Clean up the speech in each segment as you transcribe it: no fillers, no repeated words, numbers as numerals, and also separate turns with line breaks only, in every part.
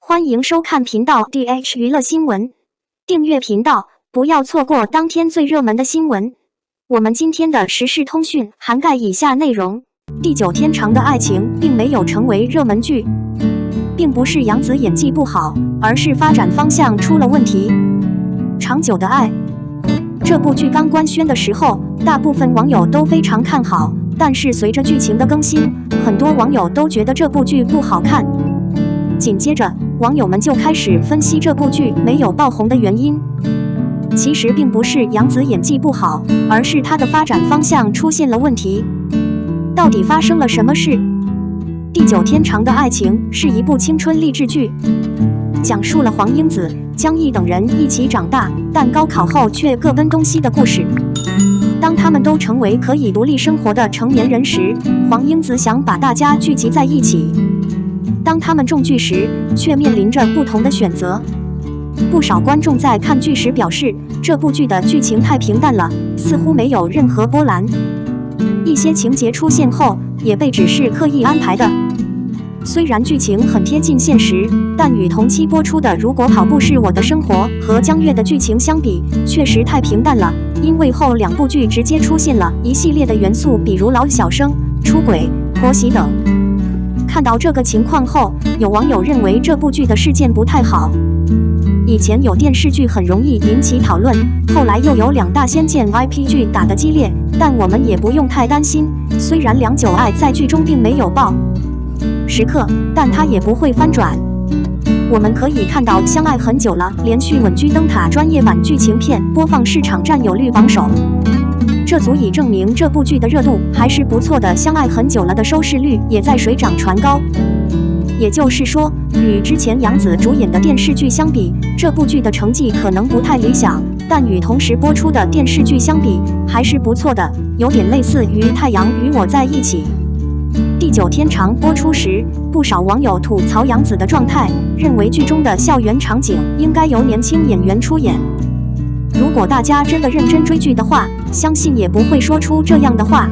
欢迎收看频道 DH 娱乐新闻，订阅频道，不要错过当天最热门的新闻。我们今天的时事通讯涵盖以下内容：地久天长的爱情并没有成为热门剧，并不是杨紫演技不好，而是发展方向出了问题。长久的爱，这部剧刚官宣的时候，大部分网友都非常看好，但是随着剧情的更新，很多网友都觉得这部剧不好看。紧接着，网友们就开始分析这部剧没有爆红的原因。其实并不是杨紫演技不好，而是她的发展方向出现了问题。到底发生了什么事？地久天长的爱情是一部青春励志剧，讲述了黄英子、江毅等人一起长大，但高考后却各奔东西的故事。当他们都成为可以独立生活的成年人时，黄英子想把大家聚集在一起。当他们中剧时，却面临着不同的选择。不少观众在看剧时表示，这部剧的剧情太平淡了，似乎没有任何波澜。一些情节出现后，也被指是刻意安排的。虽然剧情很贴近现实，但与同期播出的《如果跑步是我的生活》和江月的剧情相比，确实太平淡了。因为后两部剧直接出现了一系列的元素，比如老小生、出轨、婆媳等。看到这个情况后，有网友认为这部剧的事件不太好。以前有电视剧很容易引起讨论，后来又有两大仙剑 IP 剧打得激烈，但我们也不用太担心。虽然梁九爱在剧中并没有爆时刻，但她也不会翻转。我们可以看到《相爱很久了》连续稳居灯塔专业版剧情片播放市场占有率榜首，这足以证明这部剧的热度还是不错的。《相爱很久了》的收视率也在水涨船高。也就是说，与之前杨紫主演的电视剧相比，这部剧的成绩可能不太理想，但与同时播出的电视剧相比，还是不错的，有点类似于《太阳与我在一起》。地久天长播出时，不少网友吐槽杨紫的状态，认为剧中的校园场景应该由年轻演员出演。如果大家真的认真追剧的话，相信也不会说出这样的话。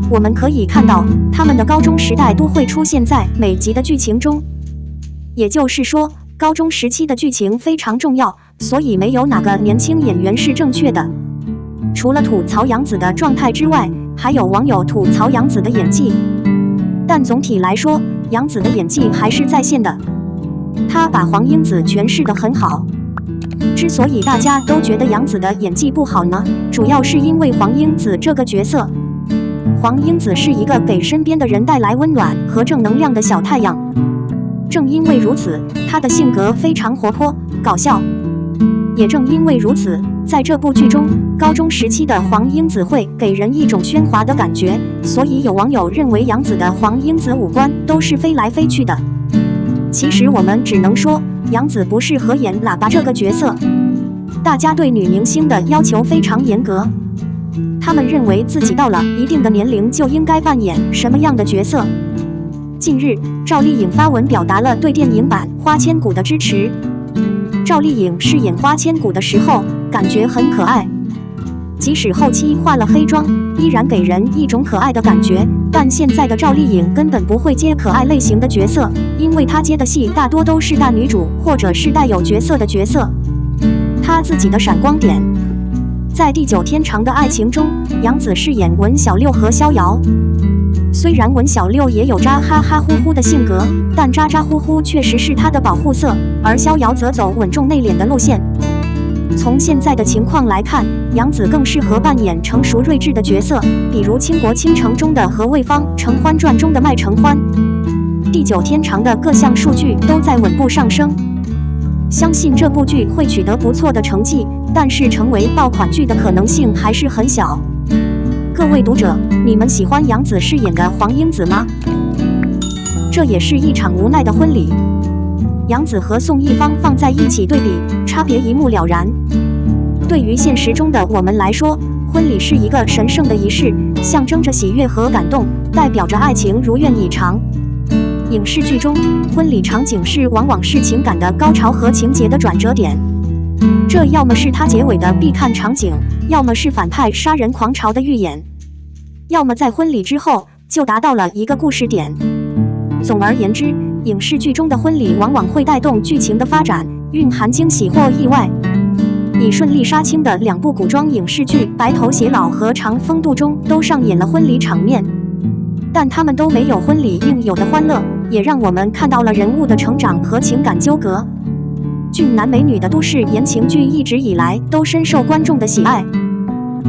我们可以看到，他们的高中时代都会出现在每集的剧情中。也就是说，高中时期的剧情非常重要，所以没有哪个年轻演员是正确的。除了吐槽杨紫的状态之外，还有网友吐槽杨紫的演技。但总体来说，杨紫的演技还是在线的，她把黄英子诠释得很好。之所以大家都觉得杨紫的演技不好呢，主要是因为黄英子这个角色。黄英子是一个给身边的人带来温暖和正能量的小太阳，正因为如此，她的性格非常活泼搞笑。也正因为如此，在这部剧中，高中时期的黄英子会给人一种喧哗的感觉，所以有网友认为杨紫的黄英子五官都是飞来飞去的。其实我们只能说，杨紫不适合演喇叭这个角色。大家对女明星的要求非常严格，他们认为自己到了一定的年龄就应该扮演什么样的角色。近日，赵丽颖发文表达了对电影版《花千骨》的支持。赵丽颖饰演花千骨的时候，感觉很可爱，即使后期化了黑妆，依然给人一种可爱的感觉。但现在的赵丽颖根本不会接可爱类型的角色，因为她接的戏大多都是大女主或者是带有角色的角色。她自己的闪光点，在地久天长的爱情中，杨紫饰演文小六和逍遥。虽然文小六也有渣哈哈呼呼的性格，但渣渣呼呼确实是她的保护色，而逍遥则走稳重内敛的路线。从现在的情况来看，杨紫更适合扮演成熟睿智的角色，比如《倾国倾城》中的何卫芳，《承欢传》中的麦承欢。地久天长的各项数据都在稳步上升，相信这部剧会取得不错的成绩，但是成为爆款剧的可能性还是很小。各位读者，你们喜欢杨紫饰演的黄英子吗？这也是一场无奈的婚礼。杨紫和宋一芳放在一起对比，差别一目了然。对于现实中的我们来说，婚礼是一个神圣的仪式，象征着喜悦和感动，代表着爱情如愿以偿。影视剧中，婚礼场景往往是情感的高潮和情节的转折点。这要么是它结尾的必看场景，要么是反派杀人狂潮的预演，要么在婚礼之后就达到了一个故事点。总而言之，影视剧中的婚礼往往会带动剧情的发展，蕴含惊喜或意外。以顺利杀青的2部古装影视剧《白头偕老》和《长风渡》中都上演了婚礼场面，但他们都没有婚礼应有的欢乐，也让我们看到了人物的成长和情感纠葛。俊男美女的都市言情剧一直以来都深受观众的喜爱，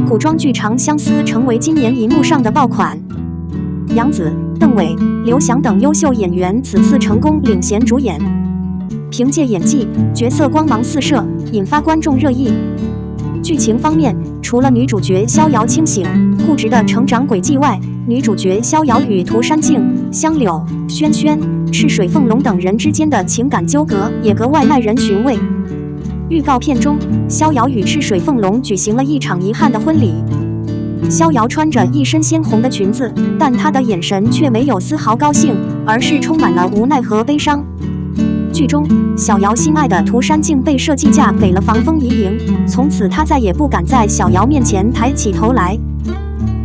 古装剧《长相思》成为今年荧幕上的爆款。杨紫、邓伟、刘翔等优秀演员此次成功领衔主演，凭借演技，角色光芒四射，引发观众热议。剧情方面，除了女主角逍遥清醒、固执的成长轨迹外，女主角逍遥与涂山罄、香柳、轩轩、赤水凤龙等人之间的情感纠葛也格外耐人寻味。预告片中，逍遥与赤水凤龙举行了一场遗憾的婚礼。逍遥穿着一身鲜红的裙子，但她的眼神却没有丝毫高兴，而是充满了无奈和悲伤。剧中，小瑶心爱的涂山罄被设计嫁给了防风遗营，从此她再也不敢在小瑶面前抬起头来。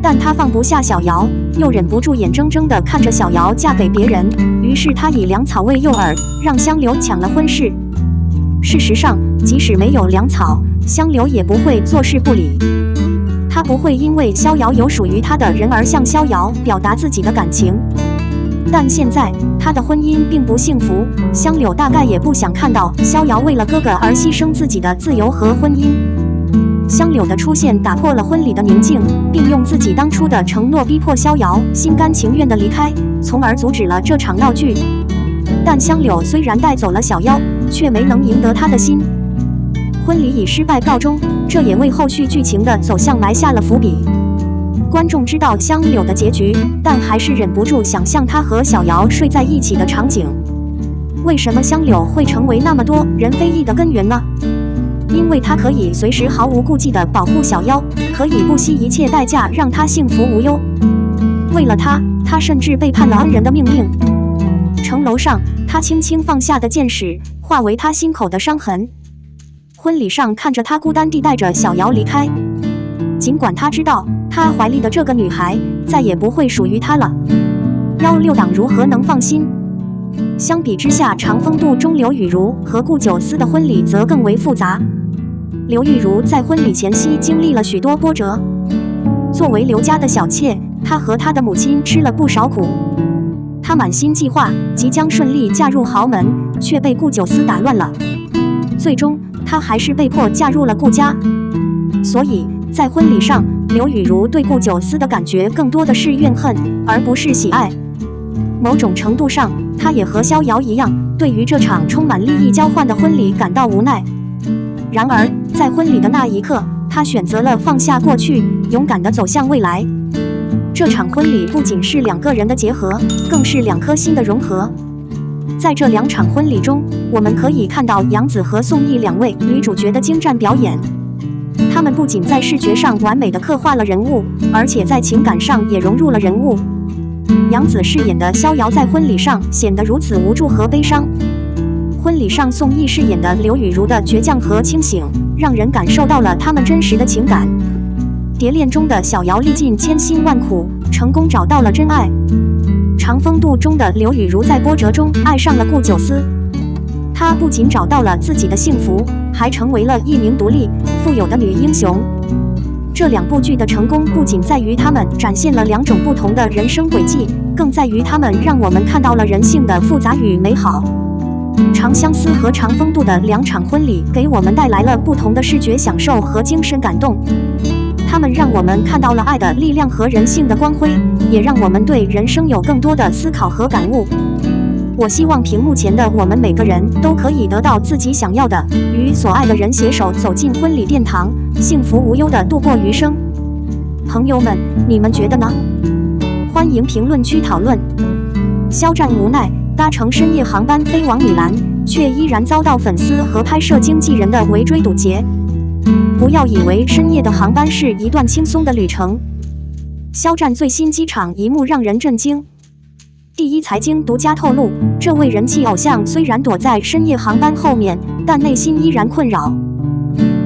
但她放不下小瑶，又忍不住眼睁睁地看着小瑶嫁给别人，于是她以粮草喂诱饵，让香柳抢了婚事。事实上，即使没有粮草，香柳也不会坐视不理。她不会因为逍遥有属于她的人而向逍遥表达自己的感情。但现在，她的婚姻并不幸福，香柳大概也不想看到逍遥为了哥哥而牺牲自己的自由和婚姻。香柳的出现打破了婚礼的宁静，并用自己当初的承诺逼迫逍遥心甘情愿地离开，从而阻止了这场闹剧。但香柳虽然带走了小妖，却没能赢得他的心。婚礼以失败告终，这也为后续剧情的走向埋下了伏笔。观众知道香柳的结局，但还是忍不住想象她和小瑶睡在一起的场景。为什么香柳会成为那么多人非议的根源呢？因为她可以随时毫无顾忌地保护小妖，可以不惜一切代价让她幸福无忧。为了她甚至背叛了恩人的命令。城楼上，她轻轻放下的箭矢，化为她心口的伤痕。婚礼上，看着她孤单地带着小瑶离开，尽管她知道她怀里的这个女孩再也不会属于她了。6党如何能放心？相比之下，《长风渡》中刘雨茹和顾九思的婚礼则更为复杂。刘雨茹在婚礼前夕经历了许多波折，作为刘家的小妾，她和她的母亲吃了不少苦。她满心计划即将顺利嫁入豪门，却被顾九思打乱了。最终，她还是被迫嫁入了顾家。所以，在婚礼上，刘雨茹对顾九思的感觉更多的是怨恨，而不是喜爱。某种程度上，她也和逍遥一样，对于这场充满利益交换的婚礼感到无奈。然而，在婚礼的那一刻，她选择了放下过去，勇敢地走向未来。这场婚礼不仅是2个人的结合，更是2颗心的融合。在这2场婚礼中，我们可以看到杨紫和宋轶2位女主角的精湛表演。她们不仅在视觉上完美地刻画了人物，而且在情感上也融入了人物。杨紫饰演的逍遥在婚礼上显得如此无助和悲伤，婚礼上宋轶饰演的刘雨茹的倔强和清醒，让人感受到了他们真实的情感。蝶恋中的小瑶历尽千辛万苦，成功找到了真爱。长风渡中的刘雨茹在波折中爱上了顾九思，她不仅找到了自己的幸福，还成为了一名独立、富有的女英雄。这2部剧的成功不仅在于他们展现了2种不同的人生轨迹，更在于他们让我们看到了人性的复杂与美好。长相思和长风渡的2场婚礼给我们带来了不同的视觉享受和精神感动。他们让我们看到了爱的力量和人性的光辉，也让我们对人生有更多的思考和感悟。我希望屏幕前的我们每个人都可以得到自己想要的，与所爱的人携手走进婚礼殿堂，幸福无忧地度过余生。朋友们，你们觉得呢？欢迎评论区讨论。肖战无奈搭乘深夜航班飞往米兰，却依然遭到粉丝和拍摄经纪人的围追堵截。不要以为深夜的航班是一段轻松的旅程。肖战最新机场一幕让人震惊。第一财经独家透露，这位人气偶像虽然躲在深夜航班后面，但内心依然困扰。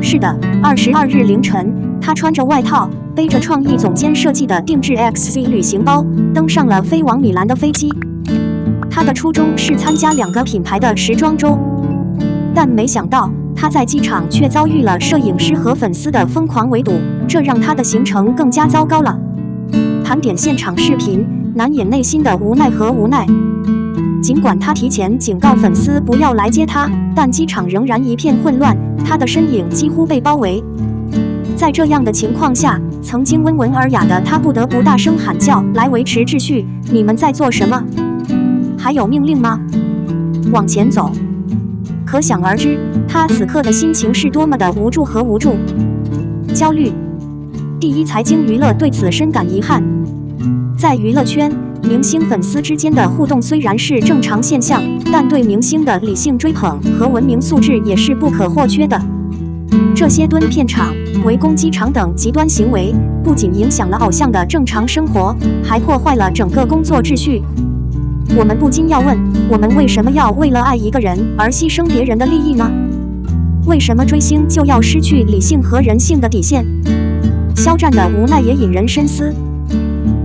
是的，22日凌晨，他穿着外套，背着创意总监设计的定制 XC 旅行包，登上了飞往米兰的飞机。他的初衷是参加2个品牌的时装周，但没想到他在机场却遭遇了摄影师和粉丝的疯狂围堵，这让他的行程更加糟糕了。盘点现场视频，难掩内心的无奈和无奈。尽管他提前警告粉丝不要来接他，但机场仍然一片混乱，他的身影几乎被包围。在这样的情况下，曾经温文尔雅的他不得不大声喊叫来维持秩序。你们在做什么？还有命令吗？往前走！可想而知，他此刻的心情是多么的无助和无助、焦虑。第一财经娱乐对此深感遗憾。在娱乐圈，明星粉丝之间的互动虽然是正常现象，但对明星的理性追捧和文明素质也是不可或缺的。这些蹲片场、围攻机场等极端行为，不仅影响了偶像的正常生活，还破坏了整个工作秩序。我们不禁要问，我们为什么要为了爱一个人而牺牲别人的利益呢？为什么追星就要失去理性和人性的底线？肖战的无奈也引人深思。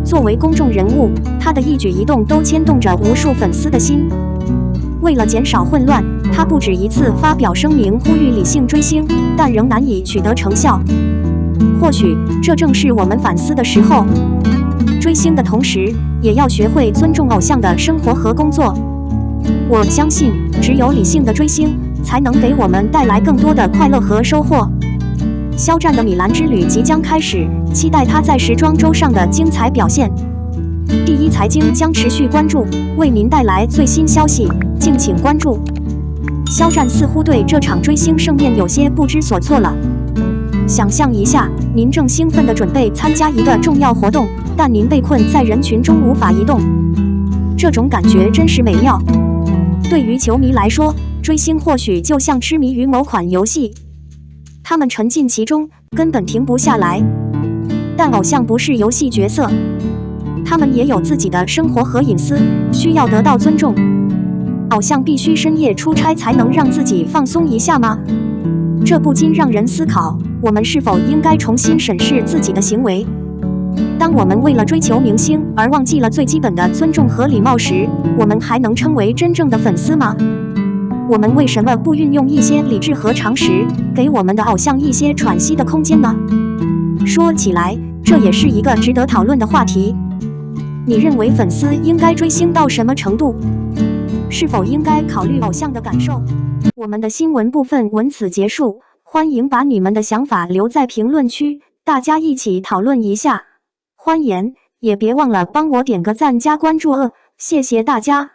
作为公众人物，他的一举一动都牵动着无数粉丝的心。为了减少混乱，他不止一次发表声明呼吁理性追星，但仍难以取得成效。或许这正是我们反思的时候。追星的同时，也要学会尊重偶像的生活和工作。我相信，只有理性的追星，才能给我们带来更多的快乐和收获。肖战的米兰之旅即将开始，期待他在时装周上的精彩表现。第一财经将持续关注，为您带来最新消息，敬请关注。肖战似乎对这场追星盛宴有些不知所措了。想象一下，您正兴奋地准备参加一个重要活动，但您被困在人群中无法移动，这种感觉真是美妙。对于球迷来说，追星或许就像痴迷于某款游戏，他们沉浸其中，根本停不下来。但偶像不是游戏角色，他们也有自己的生活和隐私，需要得到尊重。偶像必须深夜出差才能让自己放松一下吗？这不禁让人思考，我们是否应该重新审视自己的行为？当我们为了追求明星而忘记了最基本的尊重和礼貌时，我们还能称为真正的粉丝吗？我们为什么不运用一些理智和常识，给我们的偶像一些喘息的空间呢？说起来，这也是一个值得讨论的话题。你认为粉丝应该追星到什么程度？是否应该考虑偶像的感受？我们的新闻部分文此结束，欢迎把你们的想法留在评论区，大家一起讨论一下。欢迎，也别忘了帮我点个赞加关注谢谢大家。